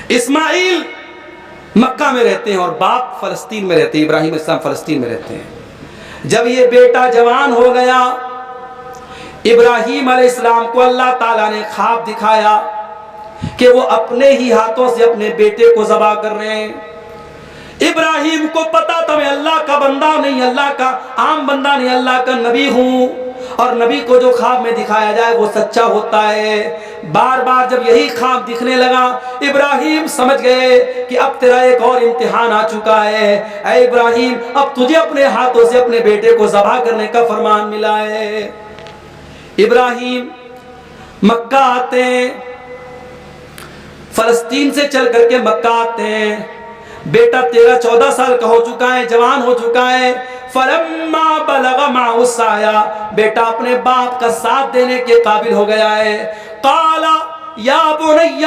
اسماعیل مکہ میں رہتے ہیں اور باپ فلسطین میں رہتے ہیں، ابراہیم علیہ السلام فلسطین میں رہتے ہیں۔ جب یہ بیٹا جوان ہو گیا، ابراہیم علیہ السلام کو اللہ تعالیٰ نے خواب دکھایا کہ وہ اپنے ہی ہاتھوں سے اپنے بیٹے کو ذبح کر رہے ہیں۔ ابراہیم کو پتا تھا میں اللہ کا بندہ نہیں، اللہ کا عام بندہ نہیں، اللہ کا نبی ہوں، اور نبی کو جو خواب میں دکھایا جائے وہ سچا ہوتا ہے۔ بار بار جب یہی خواب دکھنے لگا، ابراہیم سمجھ گئے کہ اب تیرا ایک اور امتحان آ چکا ہے۔ اے ابراہیم، اب تجھے اپنے ہاتھوں سے اپنے بیٹے کو ذبح کرنے کا فرمان ملا ہے۔ ابراہیم مکہ آتے ہیں، فلسطین سے چل کر کے مکہ آتے ہیں۔ بیٹا 13-14 سال کا ہو چکا ہے، جوان ہو چکا ہے۔ فلما بلغ معه السعي، بیٹا اپنے باپ کا ساتھ دینے کے قابل ہو گیا ہے۔ قال یا بنی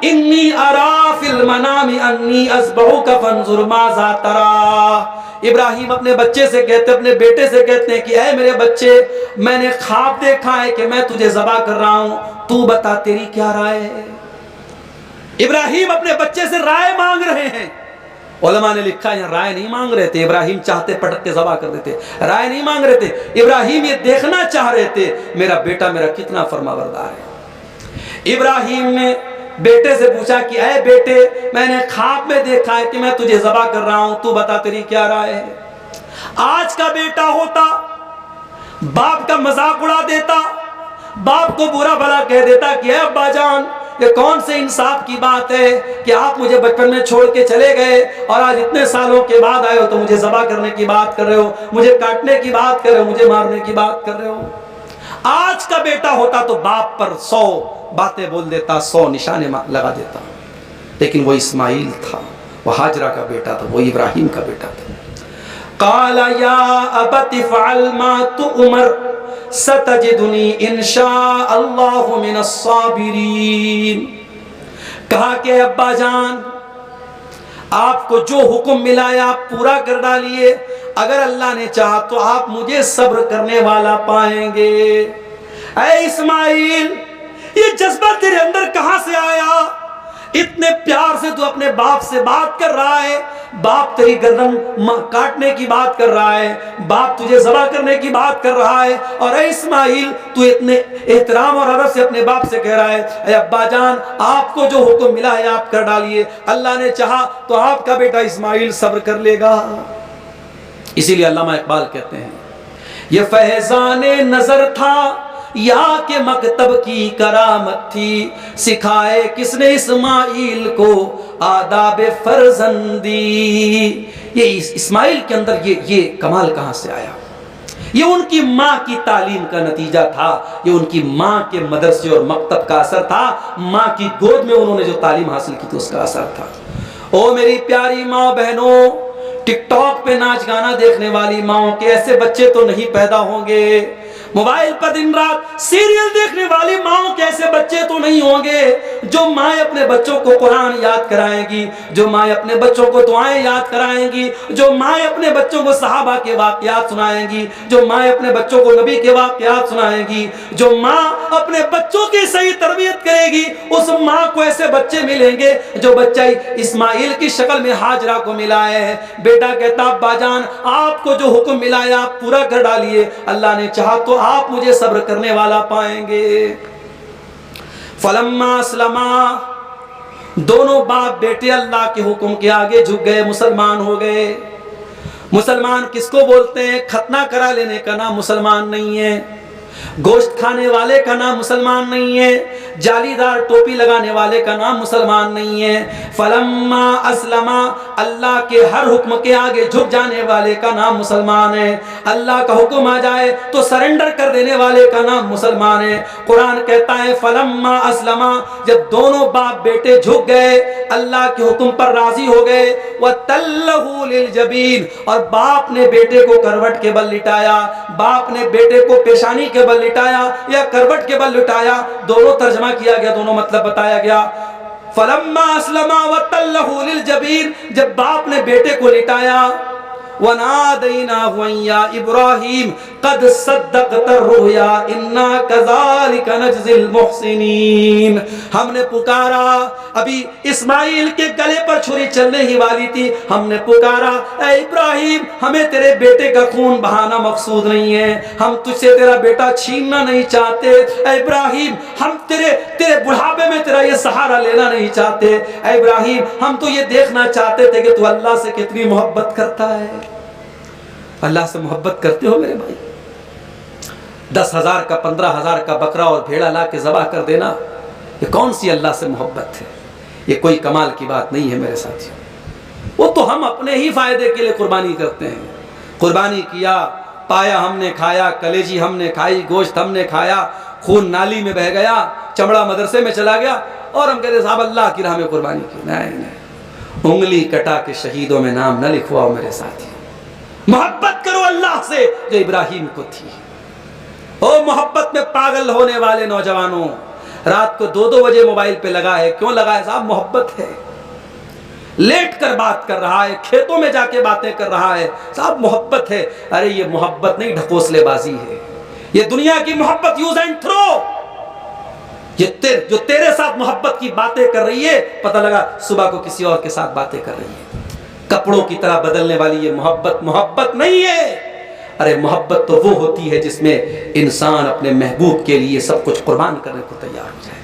انی ارا فی المنام انی اذبحک فانظر ماذا تری۔ ابراہیم اپنے بچے سے کہتے، اپنے بیٹے سے کہتے ہیں کہ اے میرے بچے، میں نے خواب دیکھا ہے کہ میں تجھے ذبح کر رہا ہوں، تو بتا تیری کیا رائے ہے۔ ابراہیم اپنے بچے سے رائے مانگ رہے ہیں۔ علماء نے لکھا ہے رائے نہیں مانگ رہے تھے، ابراہیم چاہتے پٹک کے ذبح کر دیتے، رائے نہیں مانگ رہے تھے۔ ابراہیم یہ دیکھنا چاہ رہے تھے میرا بیٹا میرا کتنا فرمانبردار ہے۔ ابراہیم نے بیٹے سے پوچھا کہ اے بیٹے، میں نے خواب میں دیکھا ہے کہ میں تجھے ذبح کر رہا ہوں، تو بتا تیری کیا رائے ہے۔ آج کا بیٹا ہوتا باپ کا مذاق اڑا دیتا، باپ کو برا بھلا کہہ دیتا کہ اے ابا جان، یہ کون سے انصاف کی بات ہے کہ آپ مجھے بچپن میں چھوڑ کے چلے گئے اور آج اتنے سالوں کے بعد آئے ہو تو مجھے ذبح کرنے کی بات کر رہے ہو، مجھے کاٹنے کی بات کر رہے ہو، مجھے مارنے کی بات کر رہے ہو۔ آج کا بیٹا ہوتا تو باپ پر 100 باتیں بول دیتا، 100 نشانے لگا دیتا، لیکن وہ اسماعیل تھا، وہ ہاجرہ کا بیٹا تھا، وہ ابراہیم کا بیٹا تھا۔ قال یا ابت افعل ما تؤمر ستجدنی انشاء اللہ من الصابرین۔ کہا کہ ابا جان، آپ کو جو حکم ملا ہے آپ پورا کر ڈالیے، اگر اللہ نے چاہا تو آپ مجھے صبر کرنے والا پائیں گے۔ اے اسماعیل، یہ جذبہ تیرے اندر کہاں سے آیا؟ اتنے پیار سے تو اپنے باپ سے بات کر رہا ہے، باپ تیری گردن کاٹنے کی بات کر رہا ہے، باپ تجھے ذبح کرنے کی بات کر رہا ہے، اور اے اسماعیل تو اتنے احترام اور ادب سے اپنے باپ سے کہہ رہا ہے اے ابا جان، آپ کو جو حکم ملا ہے آپ کر ڈالیے، اللہ نے چاہا تو آپ کا بیٹا اسماعیل صبر کر لے گا۔ اسی لیے علامہ اقبال کہتے ہیں یہ فیضان نظر تھا یا کہ مکتب کی کرامت تھی، سکھائے کس نے اسماعیل کو آداب فرزندی۔ یہ اسماعیل کے اندر یہ کمال کہاں سے آیا؟ یہ ان کی ماں کی تعلیم کا نتیجہ تھا، یہ ان کی ماں کے مدرسے اور مکتب کا اثر تھا، ماں کی گود میں انہوں نے جو تعلیم حاصل کی تھی اس کا اثر تھا۔ او میری پیاری ماں بہنوں، ٹک ٹاک پہ ناچ گانا دیکھنے والی ماں کے ایسے بچے تو نہیں پیدا ہوں گے، موبائل پر دن رات سیریل دیکھنے والی ماں کے ایسے بچے تو نہیں ہوں گے، جو ماں اپنے بچوں کو قرآن یاد کرائیں گی، جو ماں اپنے بچوں کو دعائیں یاد کرائیں گی، جو ماں اپنے بچوں کو صحابہ کے واقعات سنائیں گی، جو ماں اپنے بچوں کو نبی کے واقعات سنائیں گی، جو ماں اپنے بچوں کی صحیح تربیت کرے گی، اس ماں کو ایسے بچے ملیں گے جو بچہ اسماعیل کی شکل میں ہاجرہ کو ملا ہے۔ بیٹا کہتا ابا جان، آپ کو جو حکم ملا ہے آپ پورا کر ڈالیے، اللہ نے چاہا تو آپ مجھے صبر کرنے والا پائیں گے۔ فلما اسلما، دونوں باپ بیٹے اللہ کے حکم کے آگے جھک گئے، مسلمان ہو گئے۔ مسلمان کس کو بولتے ہیں؟ ختنہ کرا لینے کا نام مسلمان نہیں ہے، گوشت کھانے والے کا نام مسلمان نہیں ہے، جالی دار ٹوپی لگانے والے کا نام مسلمان نہیں ہے۔ فلما اسلما، اللہ کے ہر حکم کے آگے جھک جانے والے کا نام مسلمان ہے، اللہ کا حکم آ جائے تو سرنڈر کر دینے والے کا نام مسلمان ہے۔ قرآن کہتا ہے فلما اسلما، جب دونوں باپ بیٹے جھک گئے، اللہ کے حکم پر راضی ہو گئے، وَتَلَّهُ لِلْجَبِينِ، اور باپ نے بیٹے کو کروٹ کے بل لٹایا، باپ نے بیٹے کو پیشانی کے بل لٹایا یا کروٹ کے بل لٹایا، دونوں ترجمہ کیا گیا، دونوں مطلب بتایا گیا۔ فلما اسلما وتلہ للجبین، جب باپ نے بیٹے کو لٹایا، وَنَادَيْنَاهُ يَا إِبْرَاهِيمُ قَدْ صَدَّقْتَ الرُّؤْيَا إِنَّا كَذَلِكَ نَجْزِي الْمُحْسِنِينَ، ہم نے پکارا ابھی اسماعیل کے گلے پر چھری چلنے ہی والی تھی، ہم نے پکارا اے ابراہیم ہمیں تیرے بیٹے کا خون بہانا مقصود نہیں ہے، ہم تجھ سے تیرا بیٹا چھیننا نہیں چاہتے، اے ابراہیم ہم تیرے بڑھاپے میں تیرا یہ سہارا لینا نہیں چاہتے، اے ابراہیم ہم تو یہ دیکھنا چاہتے تھے کہ تو اللہ سے کتنی محبت کرتا ہے۔ اللہ سے محبت کرتے ہو میرے بھائی؟ 10,000 کا 15,000 کا بکرا اور بھیڑا لا کے ذبح کر دینا، یہ کون سی اللہ سے محبت ہے؟ یہ کوئی کمال کی بات نہیں ہے میرے ساتھیوں۔ وہ تو ہم اپنے ہی فائدے کے لیے قربانی کرتے ہیں، قربانی کیا، پایا ہم نے کھایا، کلیجی ہم نے کھائی، گوشت ہم نے کھایا، خون نالی میں بہہ گیا، چمڑا مدرسے میں چلا گیا، اور ہم کہتے ہیں صاحب اللہ کی راہ میں قربانی کی۔ نہیں، انگلی کٹا کے شہیدوں میں نام نہ لکھواؤ میرے ساتھی۔ محبت کرو اللہ سے جو ابراہیم کو تھی۔ او محبت میں پاگل ہونے والے نوجوانوں، رات کو 2 بجے موبائل پہ لگا ہے، کیوں لگا ہے صاحب؟ محبت ہے۔ لیٹ کر بات کر رہا ہے، کھیتوں میں جا کے باتیں کر رہا ہے، صاحب محبت ہے۔ ارے یہ محبت نہیں، ڈھکوسلے بازی ہے، یہ دنیا کی محبت، یوز اینڈ تھرو۔ یہ جو تیرے ساتھ محبت کی باتیں کر رہی ہے، پتہ لگا صبح کو کسی اور کے ساتھ باتیں کر رہی ہے، کپڑوں کی طرح بدلنے والی یہ محبت نہیں ہے۔ ارے محبت تو وہ ہوتی ہے جس میں انسان اپنے محبوب کے لیے سب کچھ قربان کرنے کو تیار ہو جائے۔